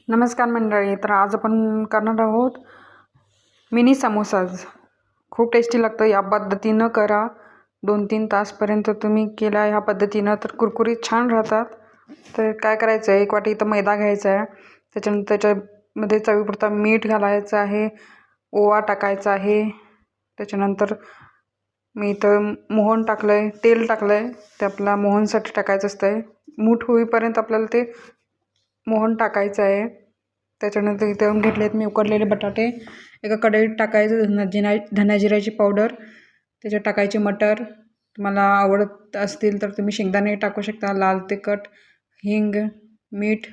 नमस्कार मंडळी. तर आज आपण करणार आहोत मिनी समोसाज. खूप टेस्टी लागतं. या पद्धतीनं करा. 2-3 तासपर्यंत तुम्ही केला ह्या पद्धतीनं तर कुरकुरीत छान राहतात. तर काय करायचं आहे, 1 वाटी इथं मैदा घ्यायचा आहे. त्याच्यानंतर त्याच्यामध्ये चवीपुरता मीठ घालायचं आहे, ओवा टाकायचा आहे. त्याच्यानंतर मी इथं मोहन टाकलं आहे, तेल टाकलं आहे. ते आपला मोहनसाठी टाकायचं असतं. मूठ होईपर्यंत आपल्याला ते मोहन टाकायचं आहे. त्याच्यानंतर इथं घेतलेत मी उकडलेले बटाटे. एका कढईत टाकायचं धना जिऱ्याची पावडर. त्याच्यात टाकायचे मटर. तुम्हाला आवडत असतील तर तुम्ही शेंगदाणे टाकू शकता, लाल तिखट, हिंग, मीठ,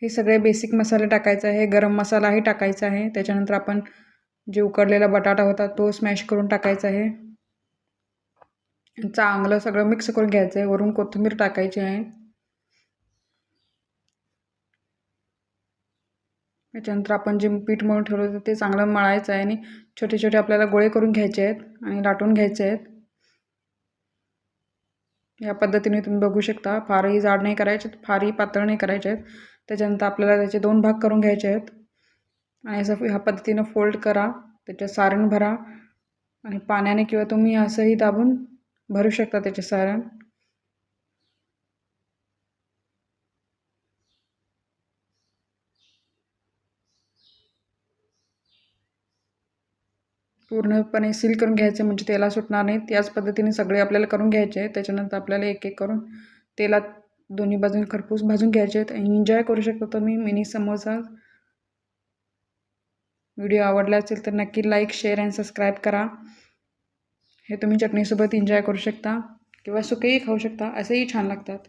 हे सगळे बेसिक मसाले टाकायचे आहे. गरम मसालाही टाकायचा आहे. त्याच्यानंतर आपण जे उकडलेला बटाटा होता तो स्मॅश करून टाकायचा आहे. चांगलं सगळं मिक्स करून घ्यायचं आहे. वरून कोथिंबीर टाकायची आहे. त्याच्यानंतर आपण जे पीठ मळून ठेवलं होतं ते चांगलं मळायचं आहे आणि छोटे छोटे आपल्याला गोळे करून घ्यायचे आहेत आणि लाटून घ्यायचे आहेत. या पद्धतीने तुम्ही बघू शकता. फारही जाड नाही करायचे, फारही पातळ नाही करायचे आहेत. त्याच्यानंतर आपल्याला त्याचे 2 भाग करून घ्यायचे आहेत आणि असं ह्या पद्धतीनं फोल्ड करा. त्याच्यात सारण भरा आणि पाण्याने किंवा तुम्ही असंही दाबून भरू शकता त्याचे सारण. पूर्णपणे सील करून घ्यायचे म्हणजे तेला सुटणार नाही. त्याच पद्धतीने सगळे आपल्याला करून घ्यायचे आहेत. त्याच्यानंतर आपल्याला एक एक करून तेलात दोन्ही बाजून खरपूस भाजून घ्यायचे आहेत आणि एन्जॉय करू शकता तुम्ही मिनी समोसा. व्हिडिओ आवडला असेल तर नक्की लाईक, शेअर आणि सबस्क्राईब करा. हे तुम्ही चटणीसोबत एन्जॉय करू शकता किंवा सुकेही खाऊ शकता, असेही छान लागतात.